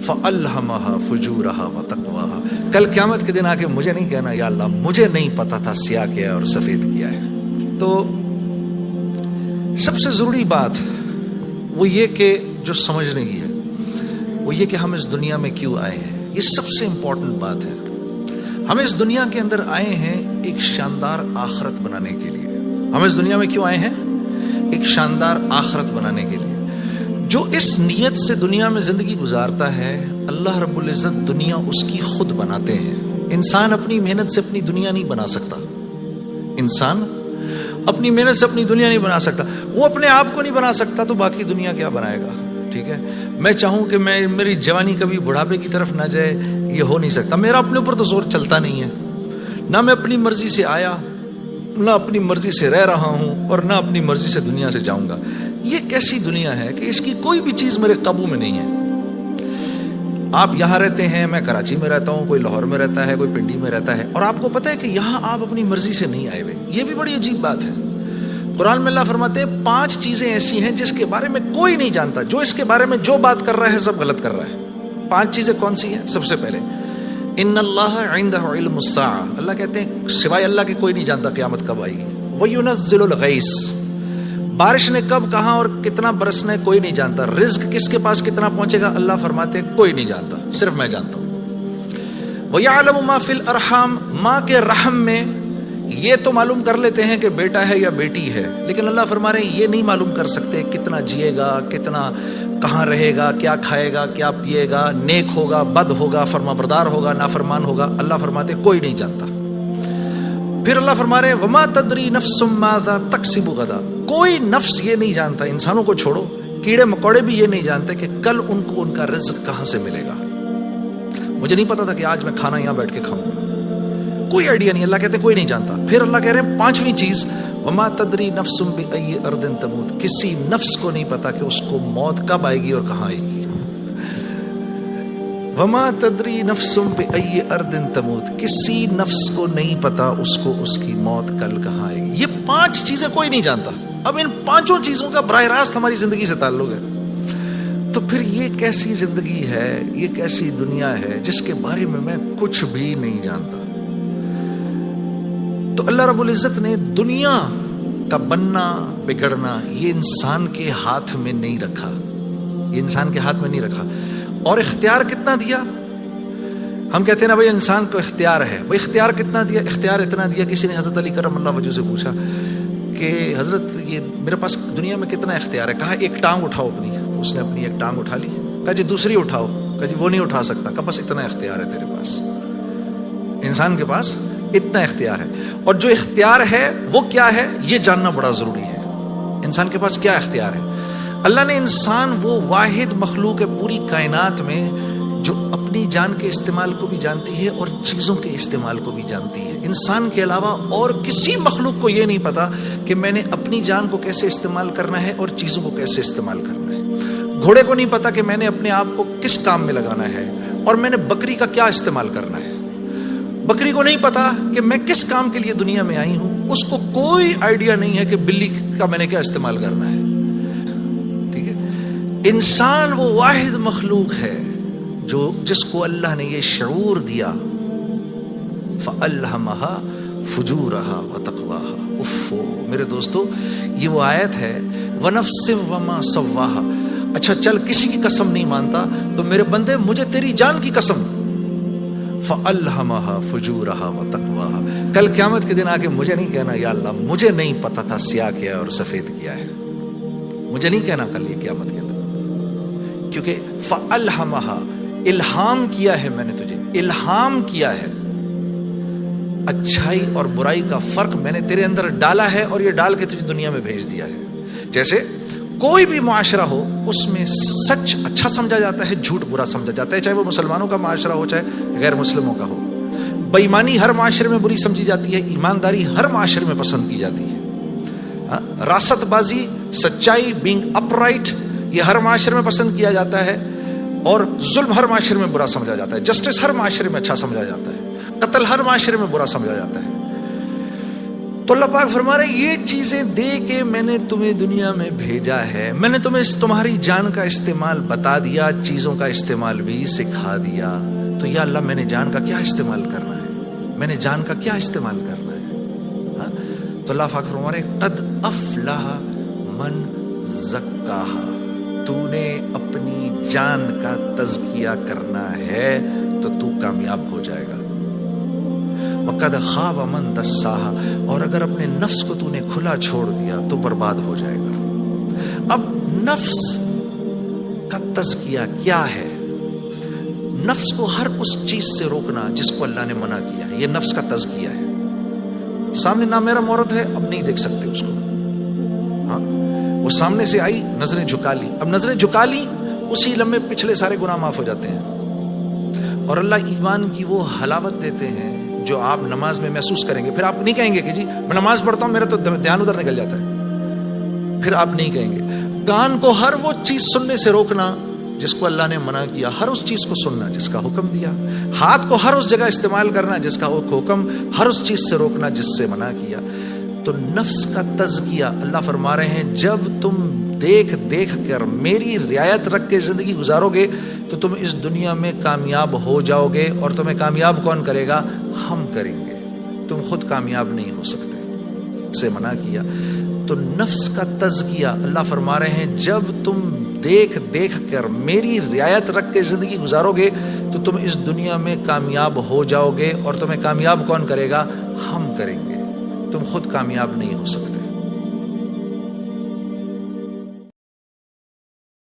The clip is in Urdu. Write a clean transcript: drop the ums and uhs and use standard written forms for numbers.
فَأَلْهَمَهَا فُجُورَهَا وَتَقْوَاهَا. کل قیامت کے دن آ کے مجھے نہیں کہنا یا اللہ مجھے نہیں پتا تھا سیاہ کیا ہے اور سفید کیا ہے. تو سب سے ضروری بات وہ یہ کہ جو سمجھنے کی ہے وہ یہ کہ ہم اس دنیا میں کیوں آئے ہیں. یہ سب سے امپورٹنٹ بات ہے. ہم اس دنیا کے اندر آئے ہیں ایک شاندار آخرت بنانے کے لیے. ہم اس دنیا میں کیوں آئے ہیں؟ ایک شاندار آخرت بنانے کے لیے. جو اس نیت سے دنیا میں زندگی گزارتا ہے اللہ رب العزت دنیا اس کی خود بناتے ہیں. انسان اپنی محنت سے اپنی دنیا نہیں بنا سکتا. انسان اپنی محنت سے اپنی دنیا نہیں بنا سکتا. وہ اپنے آپ کو نہیں بنا سکتا تو باقی دنیا کیا بنائے گا؟ ٹھیک ہے. میں چاہوں کہ میری جوانی کبھی بڑھاپے کی طرف نہ جائے، یہ ہو نہیں سکتا. میرا اپنے اوپر تو زور چلتا نہیں ہے. نہ میں اپنی مرضی سے آیا، نہ اپنی مرضی سے رہ رہا ہوں، اور نہ اپنی مرضی سے دنیا سے جاؤں گا. یہ کیسی دنیا ہے کہ اس کی کوئی بھی چیز میرے قابو میں نہیں ہے. آپ یہاں رہتے ہیں، میں کراچی میں رہتا ہوں، کوئی لاہور میں رہتا ہے، کوئی پنڈی میں رہتا ہے، اور آپ کو پتہ ہے کہ یہاں آپ اپنی مرضی سے نہیں آئے ہوئے. یہ بھی بڑی عجیب بات ہے. قرآن میں اللہ فرماتے ہیں 5 چیزیں ایسی ہیں جس کے بارے میں کوئی نہیں جانتا. جو اس کے بارے میں جو بات کر رہا ہے سب غلط کر رہا ہے. 5 چیزیں کون سی ہیں؟ سب سے پہلے ان اللہ عندہ علم الساعہ. اللہ کہتے ہیں سوائے اللہ کے کوئی نہیں جانتا قیامت کب آئے گی. وَيُنَزِّلُ الْغَيْثَ. بارش نے کب کہاں اور کتنا برسنا ہے کوئی نہیں جانتا. رزق کس کے پاس کتنا پہنچے گا اللہ فرماتے ہیں کوئی نہیں جانتا، صرف میں جانتا ہوں. وَيَعْلَمُ مَا فِي الْأَرْحَامِ. ماں کے رحم میں یہ تو معلوم کر لیتے ہیں کہ بیٹا ہے یا بیٹی ہے، لیکن اللہ فرما رہے ہیں یہ نہیں معلوم کر سکتے کتنا جیے گا، کتنا کہاں رہے گا، کیا کھائے گا، کیا پیے گا، نیک ہوگا، بد ہوگا، فرما بردار ہوگا، نافرمان ہوگا. اللہ فرماتے کوئی نہیں جانتا. پھر اللہ فرما رہے وما تدری نفس ماذا تکسب غدا. کوئی نفس یہ نہیں جانتا، انسانوں کو چھوڑو، کیڑے مکوڑے بھی یہ نہیں جانتے کہ کل ان کو ان کا رزق کہاں سے ملے گا. مجھے نہیں پتا تھا کہ آج میں کھانا یہاں بیٹھ کے کھاؤں، کوئی آئیڈیا نہیں. اللہ کہتے کوئی نہیں جانتا. پھر اللہ کہہ رہے ہیں 5ویں چیز وما تدری نفس بأی ارض تموت. کسی نفس کو نہیں پتا کہ اس کو موت کب آئے گی اور کہاں آئے گی. وما تدری نفس بأی ارض تموت. کسی نفس کو نہیں پتا اس کو اس کی موت کل کہاں آئے گی. یہ 5 چیزیں کوئی نہیں جانتا. اب ان 5 چیزوں کا براہ راست ہماری زندگی سے تعلق ہے. تو پھر یہ کیسی زندگی ہے، یہ کیسی دنیا ہے جس کے بارے میں کچھ بھی نہیں جانتا. تو اللہ رب العزت نے دنیا کا بننا بگڑنا یہ انسان کے ہاتھ میں نہیں رکھا. یہ انسان کے ہاتھ میں نہیں رکھا. اور اختیار کتنا دیا؟ ہم کہتے ہیں نا بھائی انسان کو اختیار ہے. وہ اختیار کتنا دیا؟ اختیار اتنا دیا. کسی نے حضرت علی کرم اللہ وجہ سے پوچھا کہ حضرت یہ میرے پاس دنیا میں کتنا اختیار ہے؟ کہا ایک ٹانگ اٹھاؤ اپنی. تو اس نے اپنی ایک ٹانگ اٹھا لی. کہا جی دوسری اٹھاؤ. کہا جی وہ نہیں اٹھا سکتا. کہا بس اتنا اختیار ہے تیرے پاس. انسان کے پاس اتنا اختیار ہے. اور جو اختیار ہے وہ کیا ہے یہ جاننا بڑا ضروری ہے. انسان کے پاس کیا اختیار ہے؟ اللہ نے انسان وہ واحد مخلوق ہے پوری کائنات میں جو اپنی جان کے استعمال کو بھی جانتی ہے اور چیزوں کے استعمال کو بھی جانتی ہے. انسان کے علاوہ اور کسی مخلوق کو یہ نہیں پتا کہ میں نے اپنی جان کو کیسے استعمال کرنا ہے اور چیزوں کو کیسے استعمال کرنا ہے. گھوڑے کو نہیں پتا کہ میں نے اپنے آپ کو کس کام میں لگانا ہے اور میں نے بکری کا کیا استعمال کرنا ہے. بکری کو نہیں پتا کہ میں کس کام کے لیے دنیا میں آئی ہوں. اس کو کوئی آئیڈیا نہیں ہے کہ بلی کا میں نے کیا استعمال کرنا ہے. ٹھیک ہے. انسان وہ واحد مخلوق ہے جس کو اللہ نے یہ شعور دیا فَأَلْهَمَهَا فُجُورَهَا وَتَقْوَاهَا. اوف میرے دوستو یہ وہ آیت ہے وَنَفْسٍ وَمَا سَوَّاهَا. اچھا چل کسی کی قسم نہیں مانتا تو میرے بندے مجھے تیری جان کی قسم فَأَلْهَمَهَا فُجُورَهَا وَتَقْوَاهَا. کل قیامت کے دن آ کے مجھے نہیں کہنا یا اللہ مجھے نہیں پتا تھا سیاہ کیا ہے اور سفید کیا ہے. مجھے نہیں کہنا کل یہ قیامت کے دن، کیونکہ فَأَلْهَمَهَا الہام کیا ہے میں نے تجھے، الہام کیا ہے. اچھائی اور برائی کا فرق میں نے تیرے اندر ڈالا ہے اور یہ ڈال کے تجھے دنیا میں بھیج دیا ہے. جیسے کوئی بھی معاشرہ ہو اس میں سچ اچھا سمجھا جاتا ہے، جھوٹ برا سمجھا جاتا ہے، چاہے وہ مسلمانوں کا معاشرہ ہو چاہے غیر مسلموں کا ہو. بے ایمانی ہر معاشرے میں بری سمجھی جاتی ہے، ایمانداری ہر معاشرے میں پسند کی جاتی ہے. راست بازی، سچائی، بینگ اپ رائٹ یہ ہر معاشرے میں پسند کیا جاتا ہے، اور ظلم ہر معاشرے میں برا سمجھا جاتا ہے. جسٹس ہر معاشرے میں اچھا سمجھا جاتا ہے، قتل ہر معاشرے میں برا سمجھا جاتا ہے. تو اللہ پاک فرما رہے یہ چیزیں دے کے میں نے تمہیں دنیا میں بھیجا ہے، میں نے تمہیں تمہاری جان کا استعمال بتا دیا، چیزوں کا استعمال بھی سکھا دیا. تو یا اللہ میں نے جان کا کیا استعمال کرنا ہے، میں نے جان کا کیا استعمال کرنا ہے. تو اللہ پاک فرما رہے قد افلح من زکاہا، تو نے اپنی جان کا تزکیہ کرنا ہے تو تو کامیاب ہو جائے گا. وقد خاب من دساہا، اور اگر اپنے نفس کو تو نے کھلا چھوڑ دیا تو برباد ہو جائے گا. اب نفس کا تزکیہ کیا ہے؟ نفس کو ہر اس چیز سے روکنا جس کو اللہ نے منع کیا ہے، یہ نفس کا تزکیہ ہے. سامنے نامحرم عورت ہے، اب نہیں دیکھ سکتے اس کو. وہ سامنے سے آئی، نظریں جھکا لی. اب نظریں جھکا لی، اسی لمحے پچھلے سارے گناہ معاف ہو جاتے ہیں. اور اللہ ایمان کی وہ حلاوت دیتے ہیں جو آپ نماز میں محسوس کریں گے. پھر آپ نہیں کہیں گے کہ جی میں نماز پڑھتا ہوں میرا تو دھیان ادھر نکل جاتا ہے. پھر آپ نہیں کہیں گے. کان کو ہر وہ چیز سننے سے روکنا جس کو اللہ نے منع کیا، ہر اس چیز کو سننا جس کا حکم دیا. ہاتھ کو ہر اس جگہ استعمال کرنا جس کا حکم، ہر اس چیز سے روکنا جس سے منع کیا. تو نفس کا تزکیہ اللہ فرما رہے ہیں جب تم دیکھ دیکھ کر میری رعایت رکھ کے زندگی گزارو گے تو تم اس دنیا میں کامیاب ہو جاؤ گے. اور تمہیں کامیاب کون کرے گا؟ ہم کریں گے. تم خود کامیاب نہیں ہو سکتے. سے منع کیا. تو نفس کا تزکیہ اللہ فرما رہے ہیں جب تم دیکھ دیکھ کر میری رعایت رکھ کے زندگی گزارو گے تو تم اس دنیا میں کامیاب ہو جاؤ گے. اور تمہیں کامیاب کون کرے گا؟ ہم کریں گے. تم خود کامیاب نہیں ہو سکتے.